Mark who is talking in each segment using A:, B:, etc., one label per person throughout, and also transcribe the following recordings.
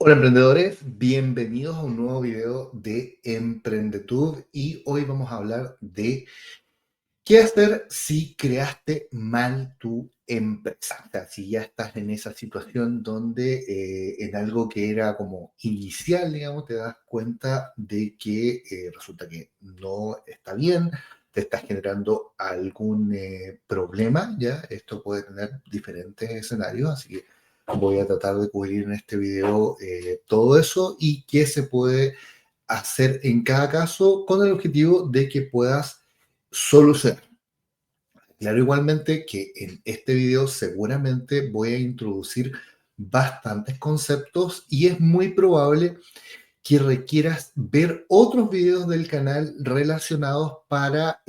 A: Hola emprendedores, bienvenidos a un nuevo video de EmprendeTube y hoy vamos a hablar de qué hacer si creaste mal tu empresa. O sea, si ya estás en esa situación donde en algo que era como inicial, digamos, te das cuenta de que resulta que no está bien, te está generando algún problema, ¿ya? Esto puede tener diferentes escenarios, así que voy a tratar de cubrir en este video todo eso y qué se puede hacer en cada caso con el objetivo de que puedas solucionar. Claro, igualmente que en este video seguramente voy a introducir bastantes conceptos y es muy probable que requieras ver otros videos del canal relacionados para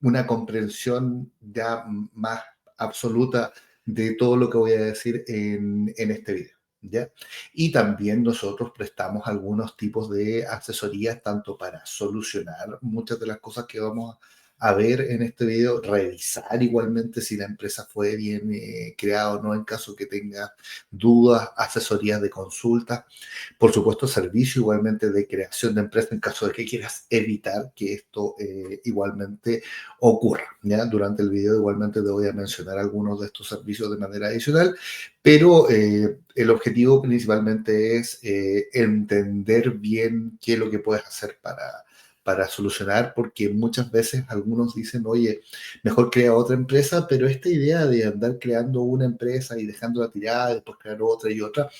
A: una comprensión ya más absoluta de todo lo que voy a decir en este video. ¿Ya? Y también nosotros prestamos algunos tipos de asesorías tanto para solucionar muchas de las cosas que vamos a ver en este video, revisar igualmente si la empresa fue bien creada o no en caso que tenga dudas, asesorías de consulta, por supuesto, servicio igualmente de creación de empresa en caso de que quieras evitar que esto igualmente ocurra. ¿Ya? Durante el video igualmente te voy a mencionar algunos de estos servicios de manera adicional, pero el objetivo principalmente es entender bien qué es lo que puedes hacer para solucionar, porque muchas veces algunos dicen, oye, mejor crea otra empresa, pero esta idea de andar creando una empresa y dejándola tirada, después crear otra y otra,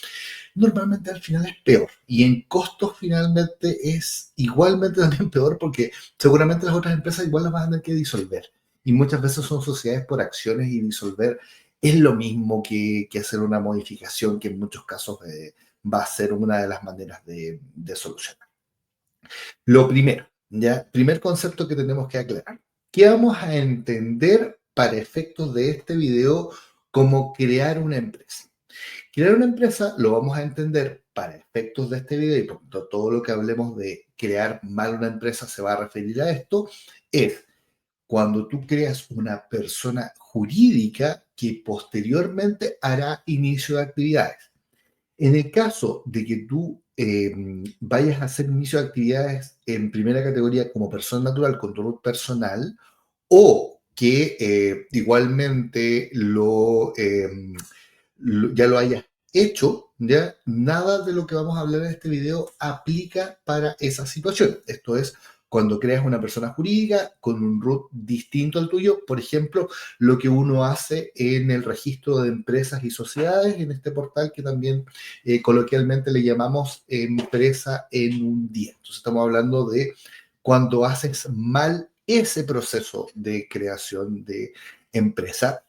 A: normalmente al final es peor. Y en costos finalmente es igualmente también peor porque seguramente las otras empresas igual las van a tener que disolver. Y muchas veces son sociedades por acciones y disolver es lo mismo que hacer una modificación que en muchos casos va a ser una de las maneras de solucionar. Lo primero, ya, primer concepto que tenemos que aclarar. ¿Qué vamos a entender para efectos de este video como crear una empresa? Crear una empresa lo vamos a entender para efectos de este video y por tanto todo lo que hablemos de crear mal una empresa se va a referir a esto, es cuando tú creas una persona jurídica que posteriormente hará inicio de actividades. En el caso de que tú vayas a hacer inicio de actividades en primera categoría como persona natural con tu root personal o que igualmente ya lo hayas hecho, ya nada de lo que vamos a hablar en este video aplica para esa situación. Esto es cuando creas una persona jurídica con un root distinto al tuyo, por ejemplo, lo que uno hace en el registro de empresas y sociedades, en este portal que también coloquialmente le llamamos empresa en un día. Entonces estamos hablando de cuando haces mal ese proceso de creación de empresa.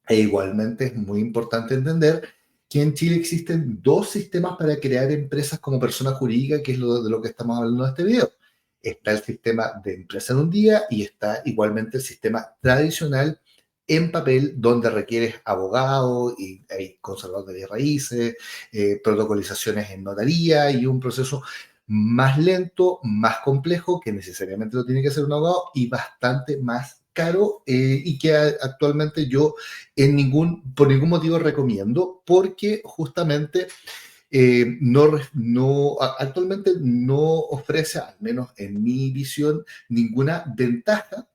A: E igualmente es muy importante entender que en Chile existen dos sistemas para crear empresas como persona jurídica, que es de lo que estamos hablando en este video. Está el sistema de empresa en un día y está igualmente el sistema tradicional en papel, donde requieres abogado y hay conservador de bienes raíces, protocolizaciones en notaría y un proceso más lento, más complejo, que necesariamente lo tiene que hacer un abogado y bastante más caro y que actualmente yo por ningún motivo recomiendo, porque justamente actualmente no ofrece, al menos en mi visión, ninguna ventaja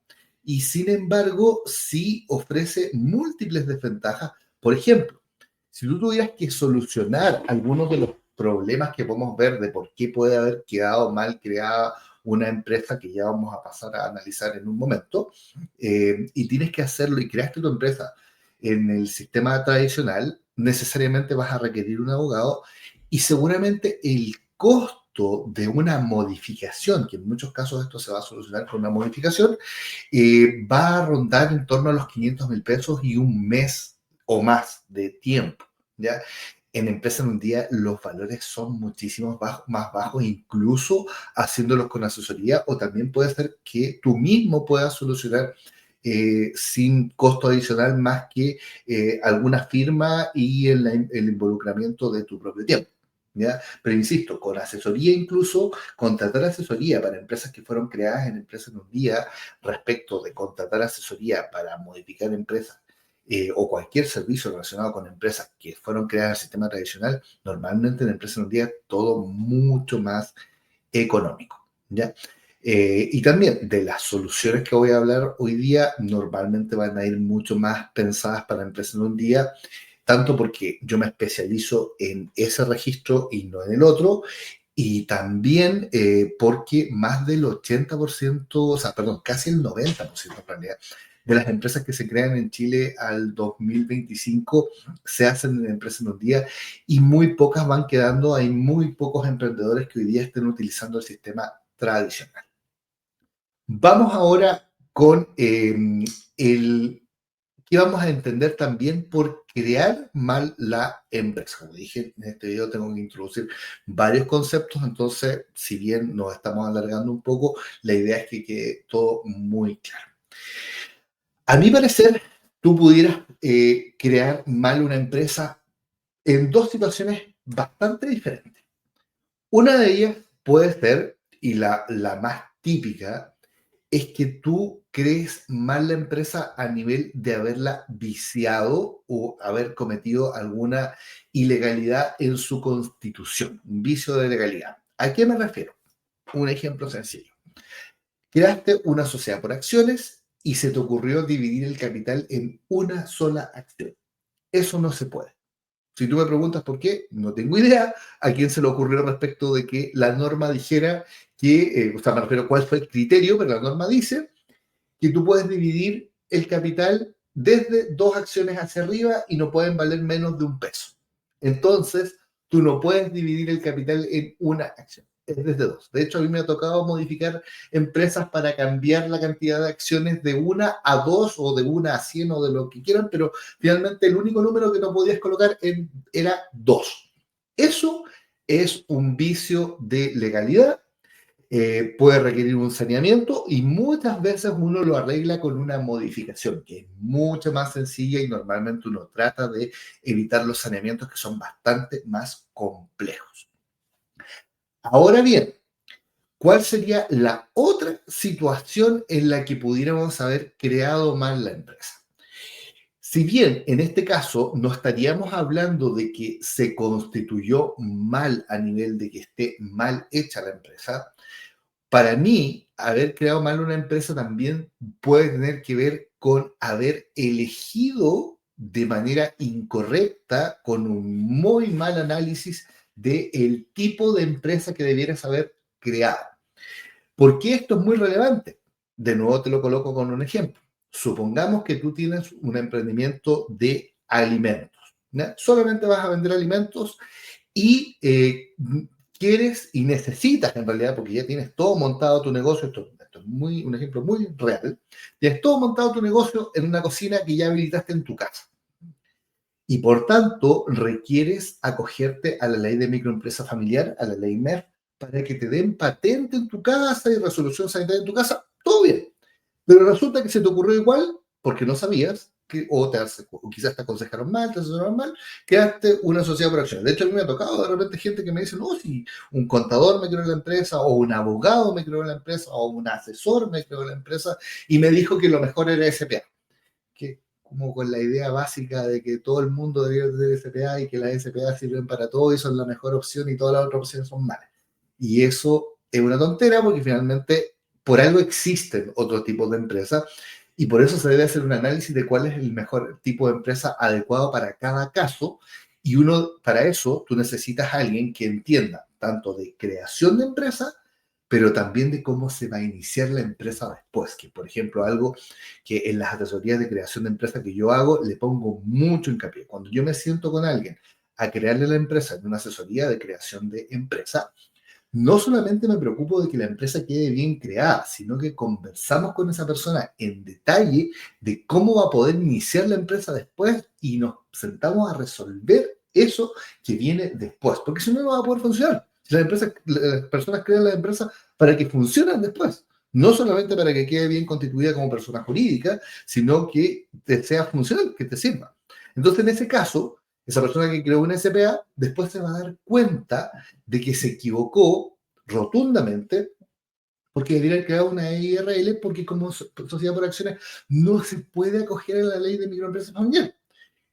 A: y sin embargo sí ofrece múltiples desventajas. Por ejemplo, si tú tuvieras que solucionar algunos de los problemas que podemos ver de por qué puede haber quedado mal creada una empresa que ya vamos a pasar a analizar en un momento, y tienes que hacerlo y creaste tu empresa en el sistema tradicional, necesariamente vas a requerir un abogado y seguramente el costo de una modificación, que en muchos casos esto se va a solucionar con una modificación, va a rondar en torno a los 500.000 pesos y un mes o más de tiempo. ¿Ya? En empresa en un día los valores son muchísimo más bajos, incluso haciéndolos con asesoría, o también puede ser que tú mismo puedas solucionar sin costo adicional más que alguna firma y el involucramiento de tu propio tiempo. ¿Ya? Pero insisto, con asesoría incluso, contratar asesoría para empresas que fueron creadas en empresas en un día respecto de contratar asesoría para modificar empresas o cualquier servicio relacionado con empresas que fueron creadas en el sistema tradicional, normalmente en la empresa en un día es todo mucho más económico, ¿ya? Y también de las soluciones que voy a hablar hoy día, normalmente van a ir mucho más pensadas para empresas en un día, tanto porque yo me especializo en ese registro y no en el otro, y también porque más del 80%, o sea, perdón, casi el 90% en realidad, de las empresas que se crean en Chile al 2025 se hacen en empresas en un día y muy pocas van quedando. Hay muy pocos emprendedores que hoy día estén utilizando el sistema tradicional. Vamos ahora con el que vamos a entender también por crear mal la empresa. Como dije, en este video tengo que introducir varios conceptos, entonces, si bien nos estamos alargando un poco, la idea es que quede todo muy claro. A mi parecer, tú pudieras crear mal una empresa en dos situaciones bastante diferentes. Una de ellas puede ser, y la más típica, es que tú crees mal la empresa a nivel de haberla viciado o haber cometido alguna ilegalidad en su constitución, un vicio de legalidad. ¿A qué me refiero? Un ejemplo sencillo. Creaste una sociedad por acciones y se te ocurrió dividir el capital en una sola acción. Eso no se puede. Si tú me preguntas por qué, no tengo idea a quién se le ocurrió respecto de que la norma dijera que, o sea, me refiero a cuál fue el criterio, pero la norma dice que tú puedes dividir el capital desde dos acciones hacia arriba y no pueden valer menos de $1. Entonces, tú no puedes dividir el capital en una acción, es desde dos. De hecho, a mí me ha tocado modificar empresas para cambiar la cantidad de acciones de una a dos o de una a 100 o de lo que quieran, pero finalmente el único número que no podías colocar era dos. Eso es un vicio de legalidad, puede requerir un saneamiento y muchas veces uno lo arregla con una modificación que es mucho más sencilla y normalmente uno trata de evitar los saneamientos que son bastante más complejos. Ahora bien, ¿cuál sería la otra situación en la que pudiéramos haber creado mal la empresa? Si bien en este caso no estaríamos hablando de que se constituyó mal a nivel de que esté mal hecha la empresa, para mí, haber creado mal una empresa también puede tener que ver con haber elegido de manera incorrecta, con un muy mal análisis del tipo de empresa que debieras haber creado. ¿Por qué esto es muy relevante? De nuevo te lo coloco con un ejemplo. Supongamos que tú tienes un emprendimiento de alimentos, ¿ya? Solamente vas a vender alimentos y quieres y necesitas en realidad, porque ya tienes todo montado tu negocio, esto es un ejemplo muy real, tienes todo montado tu negocio en una cocina que ya habilitaste en tu casa. Y por tanto, requieres acogerte a la ley de microempresa familiar, a la ley MEF, para que te den patente en tu casa y resolución sanitaria en tu casa, todo bien. Pero resulta que se te ocurrió igual, porque no sabías, o quizás te aconsejaron mal, te asesoraron mal, creaste una sociedad por acciones. De hecho, a mí me ha tocado de repente gente que me dice, no, si un contador me creó la empresa, o un abogado me creó la empresa, o un asesor me creó la empresa, y me dijo que lo mejor era SPA. Que como con la idea básica de que todo el mundo debería tener SPA y que las SPA sirven para todo y son la mejor opción y todas las otras opciones son malas. Y eso es una tontera porque finalmente por algo existen otros tipos de empresas y por eso se debe hacer un análisis de cuál es el mejor tipo de empresa adecuado para cada caso. Y uno, para eso, tú necesitas a alguien que entienda tanto de creación de empresa, pero también de cómo se va a iniciar la empresa después, que por ejemplo algo que en las asesorías de creación de empresa que yo hago le pongo mucho hincapié. Cuando yo me siento con alguien a crearle la empresa en una asesoría de creación de empresa, no solamente me preocupo de que la empresa quede bien creada, sino que conversamos con esa persona en detalle de cómo va a poder iniciar la empresa después y nos sentamos a resolver eso que viene después, porque si no, no va a poder funcionar. Si las personas crean la empresa para que funcionen después, no solamente para que quede bien constituida como persona jurídica, sino que te sea funcional, que te sirva. Entonces, en ese caso, esa persona que creó una SPA después se va a dar cuenta de que se equivocó rotundamente porque debería crear una EIRL, porque como sociedad por acciones no se puede acoger a la ley de microempresas familiares.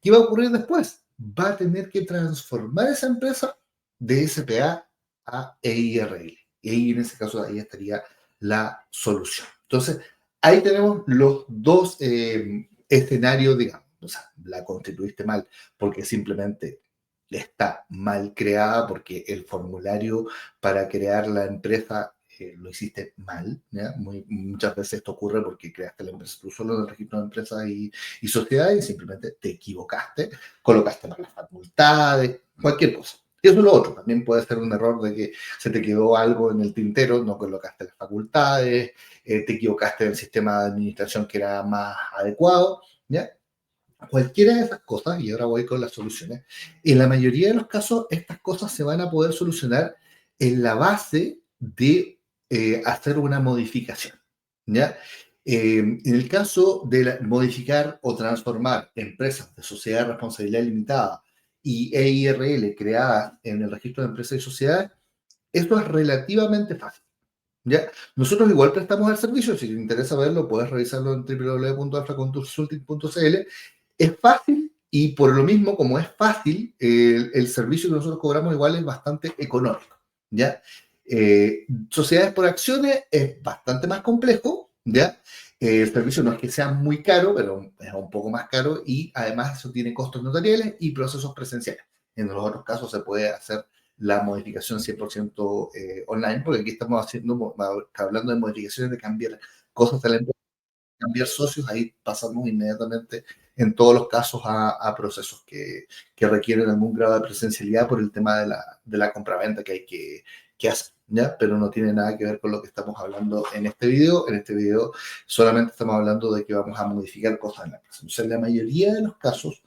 A: ¿Qué va a ocurrir después? Va a tener que transformar esa empresa de SPA a EIRL. Y ahí en ese caso ahí estaría la solución. Entonces, ahí tenemos los dos escenarios, digamos. O sea, la constituiste mal porque simplemente está mal creada, porque el formulario para crear la empresa lo hiciste mal. ¿Ya? Muchas veces esto ocurre porque creaste la empresa tú solo en el registro de empresas y sociedades y simplemente te equivocaste, colocaste mal las facultades, cualquier cosa. Y eso es lo otro, también puede ser un error de que se te quedó algo en el tintero, no colocaste las facultades, te equivocaste en el sistema de administración que era más adecuado, ¿ya? Cualquiera de esas cosas, y ahora voy con las soluciones, en la mayoría de los casos estas cosas se van a poder solucionar en la base de hacer una modificación, ¿ya? En el caso de modificar o transformar empresas de sociedad de responsabilidad limitada y EIRL creadas en el registro de empresas y sociedades, esto es relativamente fácil. ¿Ya? Nosotros igual prestamos el servicio, si te interesa verlo, puedes revisarlo en www.alfraconsulting.cl. Es fácil y por lo mismo, como es fácil, el servicio que nosotros cobramos igual es bastante económico, ¿ya? Sociedades por acciones es bastante más complejo, ¿ya? El servicio no es que sea muy caro, pero es un poco más caro y además eso tiene costos notariales y procesos presenciales. En los otros casos se puede hacer la modificación 100% online, porque aquí estamos hablando de modificaciones de cambiar cosas de la empresa, cambiar socios, ahí pasamos inmediatamente en todos los casos a procesos que requieren algún grado de presencialidad por el tema de la compraventa que hay que hacer, ¿ya? Pero no tiene nada que ver con lo que estamos hablando en este video. En este video solamente estamos hablando de que vamos a modificar cosas en la empresa. Entonces, en la mayoría de los casos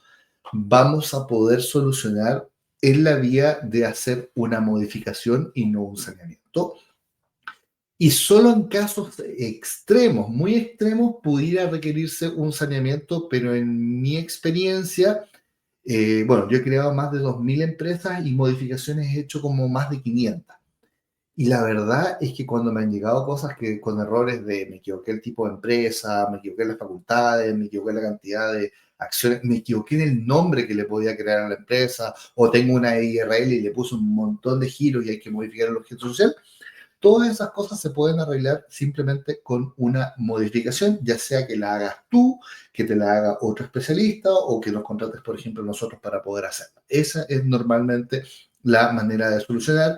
A: vamos a poder solucionar en la vía de hacer una modificación y no un saneamiento. Y solo en casos extremos, muy extremos, pudiera requerirse un saneamiento, pero en mi experiencia, bueno, yo he creado más de 2.000 empresas y modificaciones he hecho como más de 500. Y la verdad es que cuando me han llegado cosas que con errores de me equivoqué el tipo de empresa, me equivoqué en las facultades, me equivoqué en la cantidad de acciones, me equivoqué en el nombre que le podía crear a la empresa, o tengo una IRL y le puse un montón de giros y hay que modificar el objeto social, todas esas cosas se pueden arreglar simplemente con una modificación, ya sea que la hagas tú, que te la haga otro especialista o que nos contrates, por ejemplo, nosotros para poder hacerla. Esa es normalmente la manera de solucionar.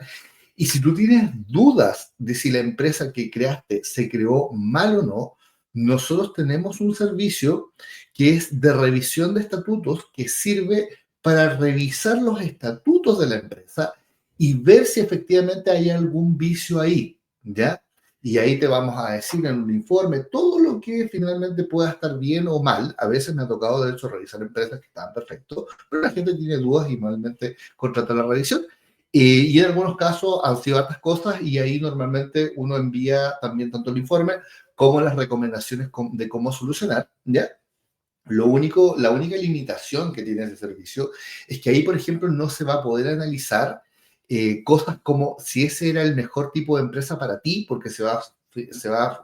A: Y si tú tienes dudas de si la empresa que creaste se creó mal o no, nosotros tenemos un servicio que es de revisión de estatutos que sirve para revisar los estatutos de la empresa y ver si efectivamente hay algún vicio ahí, ¿ya? Y ahí te vamos a decir en un informe todo lo que finalmente pueda estar bien o mal. A veces me ha tocado, de hecho, revisar empresas que estaban perfectos, pero la gente tiene dudas y normalmente contrata la revisión. Y en algunos casos han sido otras cosas y ahí normalmente uno envía también tanto el informe como las recomendaciones de cómo solucionar, ¿ya? La única limitación que tiene ese servicio es que ahí, por ejemplo, no se va a poder analizar cosas como si ese era el mejor tipo de empresa para ti, porque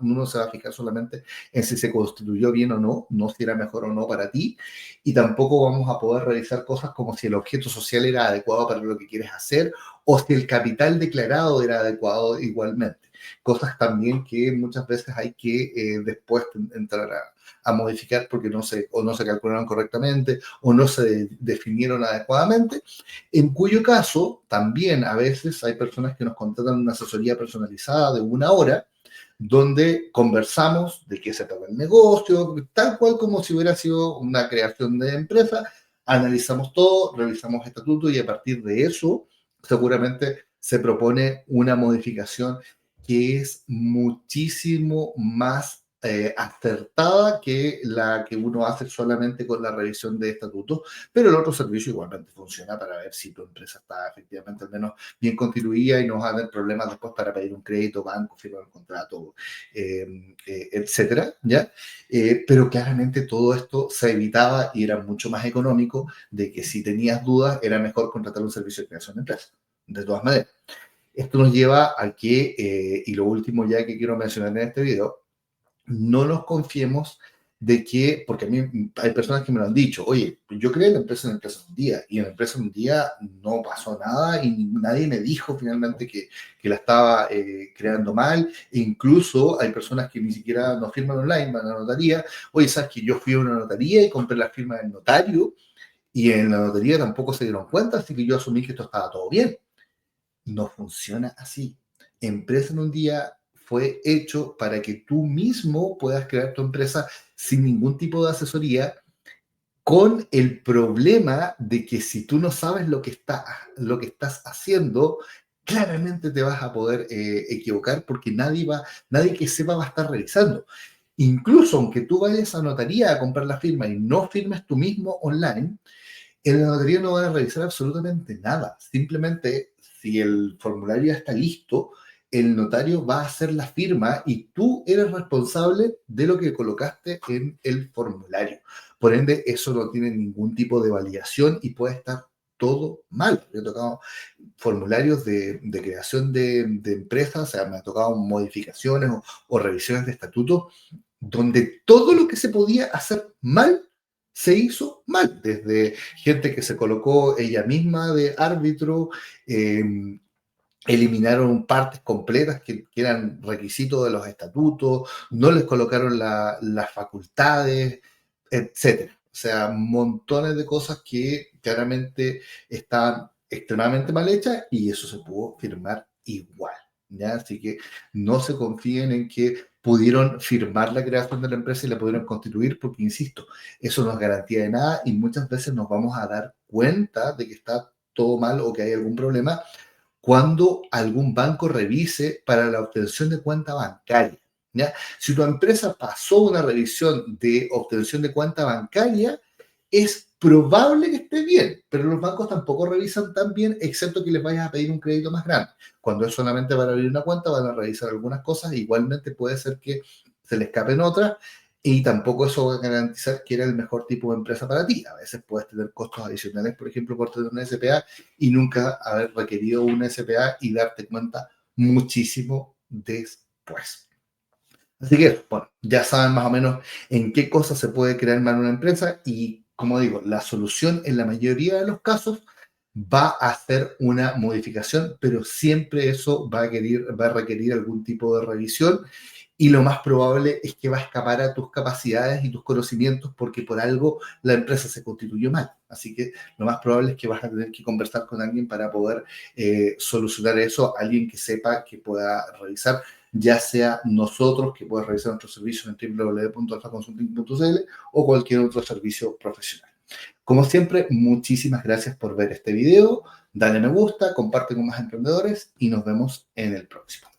A: uno se va a fijar solamente en si se constituyó bien o no, no si era mejor o no para ti, y tampoco vamos a poder revisar cosas como si el objeto social era adecuado para lo que quieres hacer o si el capital declarado era adecuado igualmente. Cosas también que muchas veces hay que después entrar a modificar porque no se calcularon correctamente o no se definieron adecuadamente, en cuyo caso también a veces hay personas que nos contratan una asesoría personalizada de 1 hora, donde conversamos de qué se trata el negocio, tal cual como si hubiera sido una creación de empresa, analizamos todo, revisamos estatutos y a partir de eso seguramente se propone una modificación que es muchísimo más acertada que la que uno hace solamente con la revisión de estatutos, pero el otro servicio igualmente funciona para ver si tu empresa está efectivamente al menos bien constituida y no va a haber problemas después para pedir un crédito, banco, firmar un contrato, etcétera, ¿ya? Pero claramente todo esto se evitaba y era mucho más económico de que si tenías dudas era mejor contratar un servicio de creación de empresa, de todas maneras. Esto nos lleva a que, y lo último ya que quiero mencionar en este video, no nos confiemos de que, porque a mí hay personas que me lo han dicho, oye, yo creé la empresa en la empresa un día y en la empresa un día no pasó nada y nadie me dijo finalmente que la estaba creando mal. E incluso hay personas que ni siquiera nos firman online, van a la notaría. Oye, sabes que yo fui a una notaría y compré la firma del notario y en la notaría tampoco se dieron cuenta, así que yo asumí que esto estaba todo bien. No funciona así. Empresa en un día fue hecho para que tú mismo puedas crear tu empresa sin ningún tipo de asesoría, con el problema de que si tú no sabes lo que estás haciendo, claramente te vas a poder equivocar porque nadie que sepa va a estar revisando. Incluso aunque tú vayas a notaría a comprar la firma y no firmes tú mismo online, en la notaría no van a revisar absolutamente nada. Simplemente, si el formulario ya está listo, el notario va a hacer la firma y tú eres responsable de lo que colocaste en el formulario. Por ende, eso no tiene ningún tipo de validación y puede estar todo mal. Yo he tocado formularios de creación de empresas, o sea, me ha tocado modificaciones o revisiones de estatutos donde todo lo que se podía hacer mal se hizo mal, desde gente que se colocó ella misma de árbitro, eh, eliminaron partes completas que eran requisitos de los estatutos, no les colocaron las facultades, etcétera. O sea, montones de cosas que claramente estaban extremadamente mal hechas y eso se pudo firmar igual. ¿Ya? Así que no se confíen en que pudieron firmar la creación de la empresa y la pudieron constituir, porque, insisto, eso no es garantía de nada y muchas veces nos vamos a dar cuenta de que está todo mal o que hay algún problema cuando algún banco revise para la obtención de cuenta bancaria. ¿Ya? Si tu empresa pasó una revisión de obtención de cuenta bancaria, es probable que esté bien, pero los bancos tampoco revisan tan bien, excepto que les vayas a pedir un crédito más grande. Cuando es solamente para abrir una cuenta, van a revisar algunas cosas, igualmente puede ser que se le escapen otras, y tampoco eso va a garantizar que era el mejor tipo de empresa para ti. A veces puedes tener costos adicionales, por ejemplo, por tener una SPA y nunca haber requerido una SPA y darte cuenta muchísimo después. Así que, bueno, ya saben más o menos en qué cosas se puede crear mal una empresa y, como digo, la solución en la mayoría de los casos va a ser una modificación, pero siempre eso va a requerir algún tipo de revisión y lo más probable es que va a escapar a tus capacidades y tus conocimientos porque por algo la empresa se constituyó mal. Así que lo más probable es que vas a tener que conversar con alguien para poder solucionar eso, alguien que sepa, que pueda revisar, ya sea nosotros, que pueda revisar nuestros servicios en www.alfaconsulting.cl o cualquier otro servicio profesional. Como siempre, muchísimas gracias por ver este video. Dale me gusta, comparte con más emprendedores y nos vemos en el próximo.